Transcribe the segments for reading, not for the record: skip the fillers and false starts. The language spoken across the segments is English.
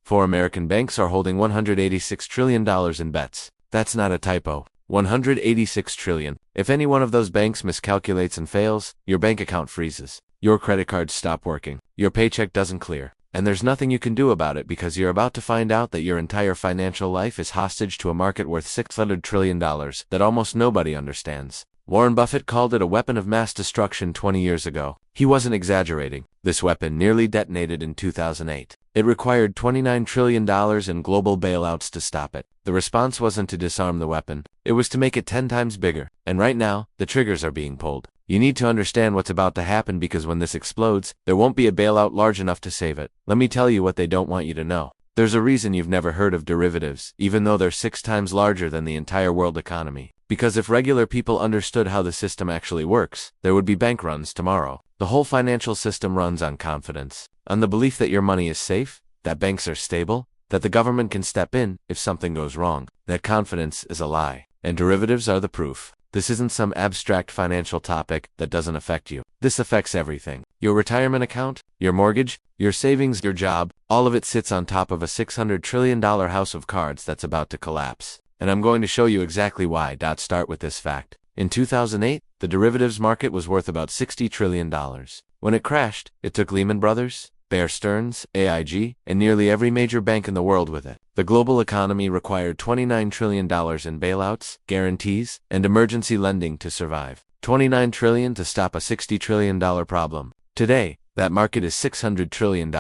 4 American banks are holding $186 trillion in bets. That's not a typo. 186 trillion. If any one of those banks miscalculates and fails, your bank account freezes. Your credit cards stop working. Your paycheck doesn't clear. And there's nothing you can do about it because you're about to find out that your entire financial life is hostage to a market worth $600 trillion that almost nobody understands. Warren Buffett called it a weapon of mass destruction 20 years ago. He wasn't exaggerating. This weapon nearly detonated in 2008. It required $29 trillion in global bailouts to stop it. The response wasn't to disarm the weapon. It was to make it 10 times bigger. And right now, the triggers are being pulled. You need to understand what's about to happen because when this explodes, there won't be a bailout large enough to save it. Let me tell you what they don't want you to know. There's a reason you've never heard of derivatives, even though they're 6 times larger than the entire world economy. Because if regular people understood how the system actually works, there would be bank runs tomorrow. The whole financial system runs on confidence, on the belief that your money is safe, that banks are stable, that the government can step in if something goes wrong. That confidence is a lie, and derivatives are the proof. This isn't some abstract financial topic that doesn't affect you. This affects everything. Your retirement account, your mortgage, your savings, your job, all of it sits on top of a $600 trillion house of cards that's about to collapse. And I'm going to show you exactly why. Start with this fact. In 2008, the derivatives market was worth about $60 trillion. When it crashed, it took Lehman Brothers, Bear Stearns, AIG, and nearly every major bank in the world with it. The global economy required $29 trillion in bailouts, guarantees, and emergency lending to survive. $29 trillion to stop a $60 trillion problem. Today, that market is $600 trillion.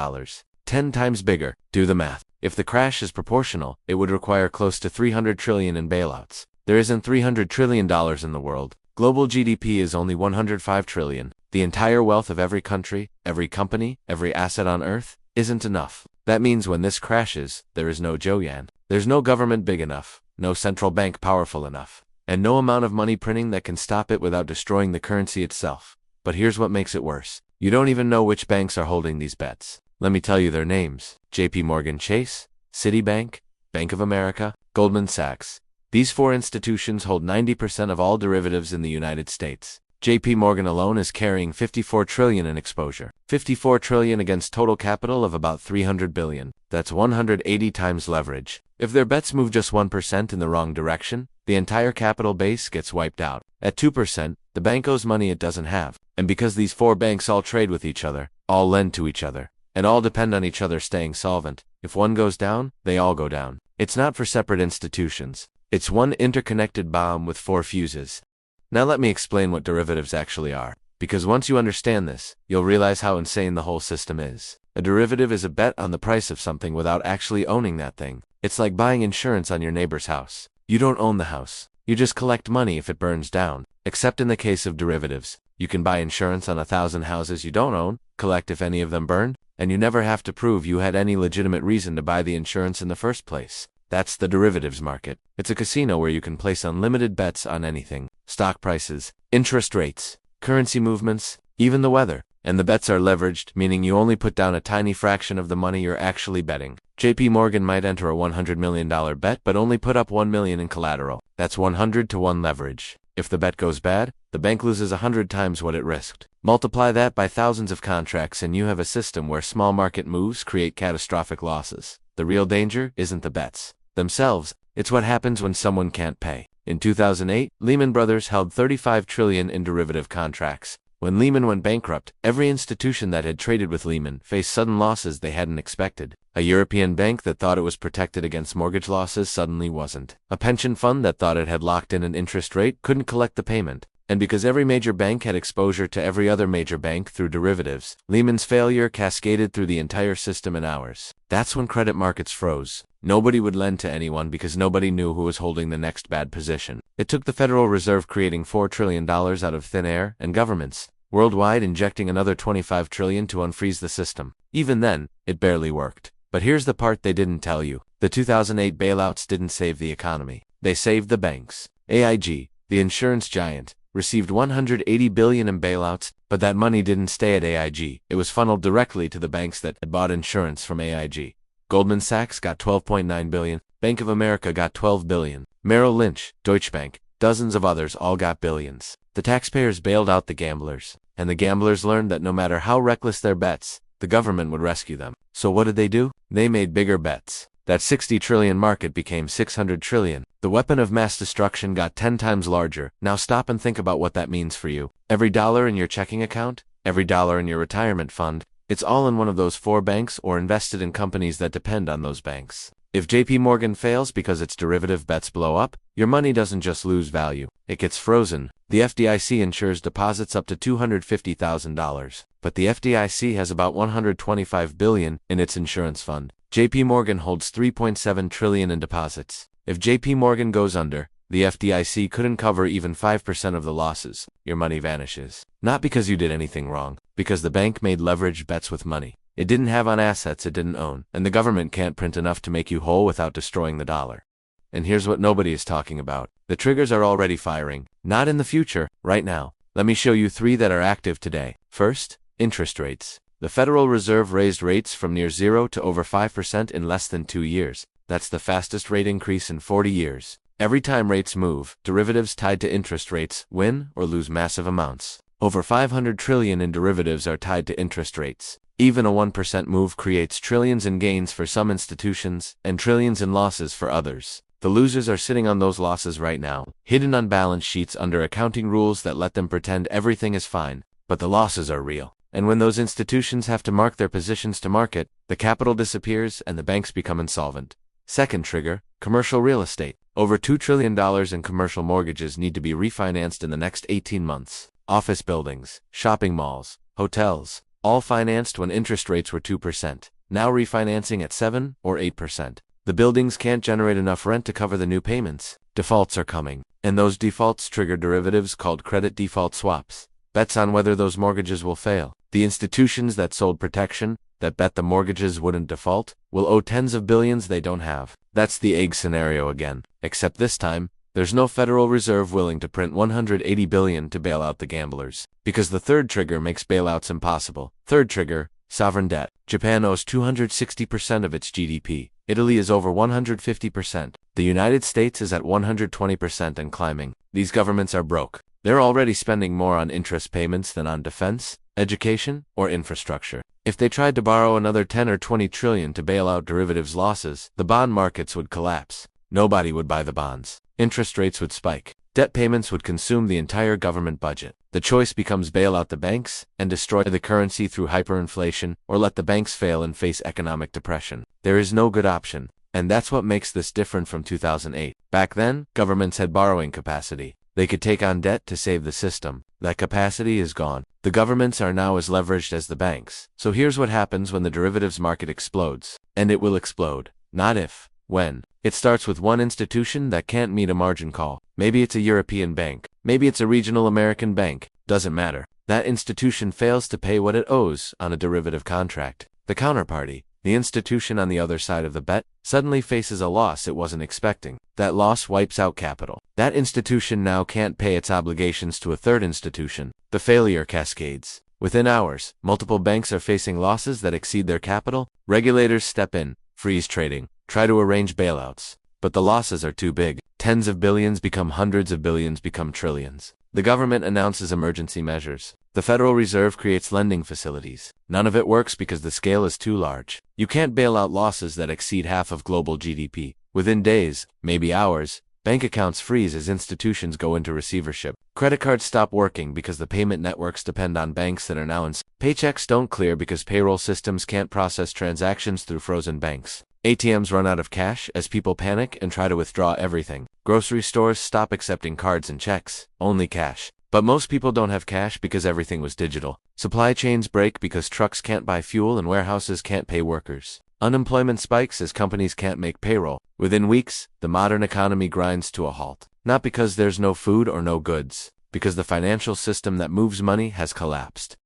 10 times bigger. Do the math. If the crash is proportional, it would require close to $300 trillion in bailouts. There isn't $300 trillion in the world. Global GDP is only $105 trillion. The entire wealth of every country, every company, every asset on Earth isn't enough. That means when this crashes, there is no Joyan. There's no government big enough, no central bank powerful enough, and no amount of money printing that can stop it without destroying the currency itself. But here's what makes it worse. You don't even know which banks are holding these bets. Let me tell you their names. JP Chase, Citibank, Bank of America, Goldman Sachs. These 4 institutions hold 90% of all derivatives in the United States. JP Morgan alone is carrying $54 trillion in exposure. $54 trillion against total capital of about $300 billion. That's 180 times leverage. If their bets move just 1% in the wrong direction, the entire capital base gets wiped out. At 2%, the bank owes money it doesn't have. And because these 4 banks all trade with each other, all lend to each other, and all depend on each other staying solvent, if one goes down, they all go down. It's not for separate institutions. It's one interconnected bomb with 4 fuses. Now let me explain what derivatives actually are, because once you understand this, you'll realize how insane the whole system is. A derivative is a bet on the price of something without actually owning that thing. It's like buying insurance on your neighbor's house. You don't own the house. You just collect money if it burns down. Except in the case of derivatives, you can buy insurance on 1,000 houses you don't own, collect if any of them burn, and you never have to prove you had any legitimate reason to buy the insurance in the first place. That's the derivatives market. It's a casino where you can place unlimited bets on anything. Stock prices, interest rates, currency movements, even the weather. And the bets are leveraged, meaning you only put down a tiny fraction of the money you're actually betting. JP Morgan might enter a $100 million bet but only put up $1 million in collateral. That's 100 to 1 leverage. If the bet goes bad, the bank loses 100 times what it risked. Multiply that by thousands of contracts and you have a system where small market moves create catastrophic losses. The real danger isn't the bets themselves, it's what happens when someone can't pay. In 2008, Lehman Brothers held $35 trillion in derivative contracts. When Lehman went bankrupt, every institution that had traded with Lehman faced sudden losses they hadn't expected. A European bank that thought it was protected against mortgage losses suddenly wasn't. A pension fund that thought it had locked in an interest rate couldn't collect the payment. And because every major bank had exposure to every other major bank through derivatives, Lehman's failure cascaded through the entire system in hours. That's when credit markets froze. Nobody would lend to anyone because nobody knew who was holding the next bad position. It took the Federal Reserve creating $4 trillion out of thin air and governments worldwide injecting another $25 trillion to unfreeze the system. Even then, it barely worked. But here's the part they didn't tell you. The 2008 bailouts didn't save the economy. They saved the banks. AIG, the insurance giant, received $180 billion in bailouts, but that money didn't stay at AIG. It was funneled directly to the banks that had bought insurance from AIG. Goldman Sachs got $12.9 billion, Bank of America got $12 billion, Merrill Lynch, Deutsche Bank, dozens of others all got billions. The taxpayers bailed out the gamblers, and the gamblers learned that no matter how reckless their bets, the government would rescue them. So what did they do? They made bigger bets. That 60 trillion market became 600 trillion. The weapon of mass destruction got 10 times larger. Now stop and think about what that means for you. Every dollar in your checking account, every dollar in your retirement fund, it's all in one of those 4 banks or invested in companies that depend on those banks. If JP Morgan fails because its derivative bets blow up, your money doesn't just lose value, it gets frozen. The FDIC insures deposits up to $250,000, but the FDIC has about $125 billion in its insurance fund. JP Morgan holds $3.7 trillion in deposits. If JP Morgan goes under, the FDIC couldn't cover even 5% of the losses. Your money vanishes. Not because you did anything wrong, because the bank made leveraged bets with money it didn't have on assets it didn't own, and the government can't print enough to make you whole without destroying the dollar. And here's what nobody is talking about. The triggers are already firing. Not in the future, right now. Let me show you 3 that are active today. First, interest rates. The Federal Reserve raised rates from near 0 to over 5% in less than 2 years. That's the fastest rate increase in 40 years. Every time rates move, derivatives tied to interest rates win or lose massive amounts. Over 500 trillion in derivatives are tied to interest rates. Even a 1% move creates trillions in gains for some institutions and trillions in losses for others. The losers are sitting on those losses right now, hidden on balance sheets under accounting rules that let them pretend everything is fine, but the losses are real. And when those institutions have to mark their positions to market, the capital disappears and the banks become insolvent. Second trigger, commercial real estate. Over $2 trillion in commercial mortgages need to be refinanced in the next 18 months. Office buildings, shopping malls, hotels, all financed when interest rates were 2%, now refinancing at 7 or 8%. The buildings can't generate enough rent to cover the new payments. Defaults are coming, and those defaults trigger derivatives called credit default swaps. Bets on whether those mortgages will fail. The institutions that sold protection, that bet the mortgages wouldn't default, will owe tens of billions they don't have. That's the egg scenario again, except this time, there's no Federal Reserve willing to print $180 billion to bail out the gamblers, because the third trigger makes bailouts impossible. Third trigger, sovereign debt. Japan owes 260% of its GDP. Italy is over 150%. The United States is at 120% and climbing. These governments are broke. They're already spending more on interest payments than on defense, education, or infrastructure. If they tried to borrow another 10 or 20 trillion to bail out derivatives losses, the bond markets would collapse. Nobody would buy the bonds. Interest rates would spike. Debt payments would consume the entire government budget. The choice becomes bail out the banks and destroy the currency through hyperinflation, or let the banks fail and face economic depression. There is no good option, and that's what makes this different from 2008. Back then, governments had borrowing capacity. They could take on debt to save the system. That capacity is gone. The governments are now as leveraged as the banks. So here's what happens when the derivatives market explodes. And it will explode. Not if, when. It starts with one institution that can't meet a margin call. Maybe it's a European bank. Maybe it's a regional American bank. Doesn't matter. That institution fails to pay what it owes on a derivative contract. The counterparty, the institution on the other side of the bet, suddenly faces a loss it wasn't expecting. That loss wipes out capital. That institution now can't pay its obligations to a third institution. The failure cascades. Within hours, multiple banks are facing losses that exceed their capital. Regulators step in, freeze trading, try to arrange bailouts. But the losses are too big. Tens of billions become hundreds of billions become trillions. The government announces emergency measures. The Federal Reserve creates lending facilities. None of it works because the scale is too large. You can't bail out losses that exceed half of global GDP. Within days, maybe hours, bank accounts freeze as institutions go into receivership. Credit cards stop working because the payment networks depend on banks that are now in. Paychecks don't clear because payroll systems can't process transactions through frozen banks. ATMs run out of cash as people panic and try to withdraw everything. Grocery stores stop accepting cards and checks, only cash. But most people don't have cash because everything was digital. Supply chains break because trucks can't buy fuel and warehouses can't pay workers. Unemployment spikes as companies can't make payroll. Within weeks, the modern economy grinds to a halt. Not because there's no food or no goods, because the financial system that moves money has collapsed.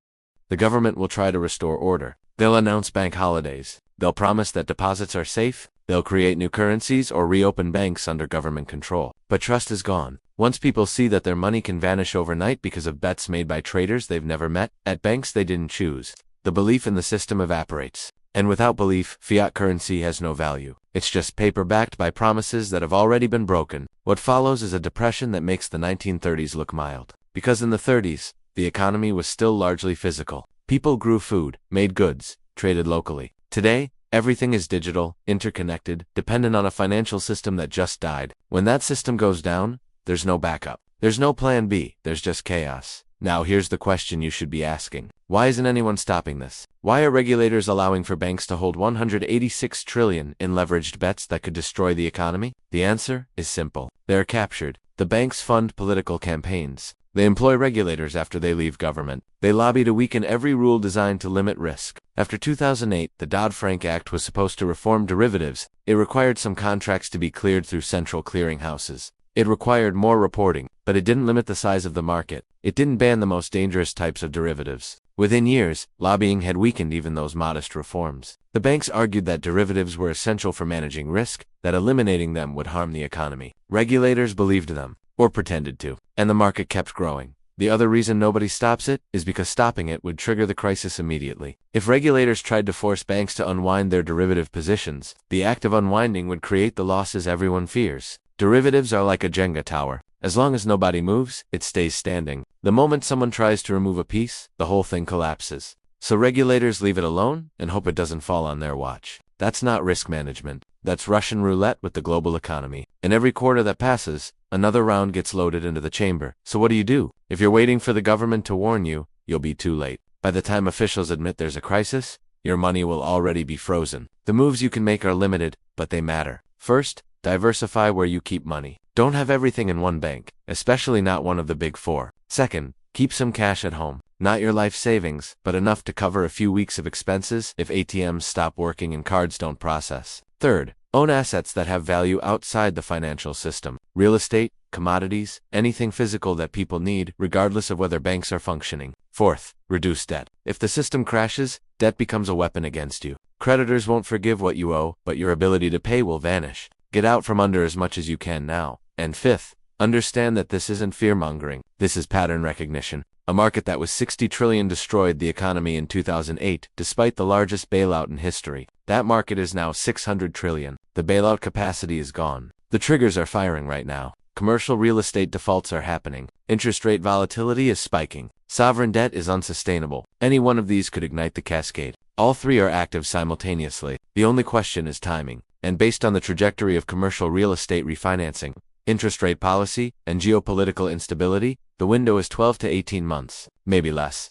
The government will try to restore order. They'll announce bank holidays. They'll promise that deposits are safe. They'll create new currencies or reopen banks under government control. But trust is gone. Once people see that their money can vanish overnight because of bets made by traders they've never met, at banks they didn't choose, the belief in the system evaporates. And without belief, fiat currency has no value. It's just paper backed by promises that have already been broken. What follows is a depression that makes the 1930s look mild. Because in the 30s, the economy was still largely physical. People grew food, made goods, traded locally. Today, everything is digital, interconnected, dependent on a financial system that just died. When that system goes down, there's no backup. There's no plan B, there's just chaos. Now here's the question you should be asking. Why isn't anyone stopping this? Why are regulators allowing for banks to hold $186 trillion in leveraged bets that could destroy the economy? The answer is simple. They're captured. The banks fund political campaigns. They employ regulators after they leave government. They lobby to weaken every rule designed to limit risk. After 2008, the Dodd-Frank Act was supposed to reform derivatives. It required some contracts to be cleared through central clearinghouses. It required more reporting, but it didn't limit the size of the market. It didn't ban the most dangerous types of derivatives. Within years, lobbying had weakened even those modest reforms. The banks argued that derivatives were essential for managing risk, that eliminating them would harm the economy. Regulators believed them, or pretended to, and the market kept growing. The other reason nobody stops it is because stopping it would trigger the crisis immediately. If regulators tried to force banks to unwind their derivative positions, the act of unwinding would create the losses everyone fears. Derivatives are like a Jenga tower. As long as nobody moves, it stays standing. The moment someone tries to remove a piece, the whole thing collapses. So regulators leave it alone and hope it doesn't fall on their watch. That's not risk management. That's Russian roulette with the global economy. In every quarter that passes, another round gets loaded into the chamber. So what do? If you're waiting for the government to warn you, you'll be too late. By the time officials admit there's a crisis, your money will already be frozen. The moves you can make are limited, but they matter. First, diversify where you keep money. Don't have everything in one bank, especially not one of the big four. Second, keep some cash at home. Not your life savings, but enough to cover a few weeks of expenses if ATMs stop working and cards don't process. Third, own assets that have value outside the financial system. Real estate, commodities, anything physical that people need, regardless of whether banks are functioning. Fourth, reduce debt. If the system crashes, debt becomes a weapon against you. Creditors won't forgive what you owe, but your ability to pay will vanish. Get out from under as much as you can now. And fifth, understand that this isn't fear-mongering. This is pattern recognition. A market that was $60 trillion destroyed the economy in 2008, despite the largest bailout in history. That market is now $600 trillion. The bailout capacity is gone. The triggers are firing right now. Commercial real estate defaults are happening. Interest rate volatility is spiking. Sovereign debt is unsustainable. Any one of these could ignite the cascade. All three are active simultaneously. The only question is timing. And based on the trajectory of commercial real estate refinancing, interest rate policy, and geopolitical instability, the window is 12 to 18 months, maybe less.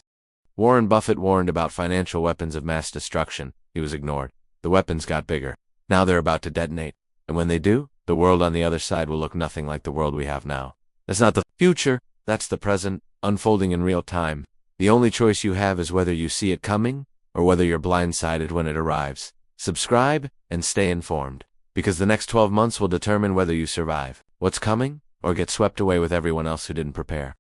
Warren Buffett warned about financial weapons of mass destruction. He was ignored. The weapons got bigger. Now they're about to detonate. And when they do, the world on the other side will look nothing like the world we have now. That's not the future, that's the present, unfolding in real time. The only choice you have is whether you see it coming, or whether you're blindsided when it arrives. Subscribe and stay informed, because the next 12 months will determine whether you survive what's coming or get swept away with everyone else who didn't prepare.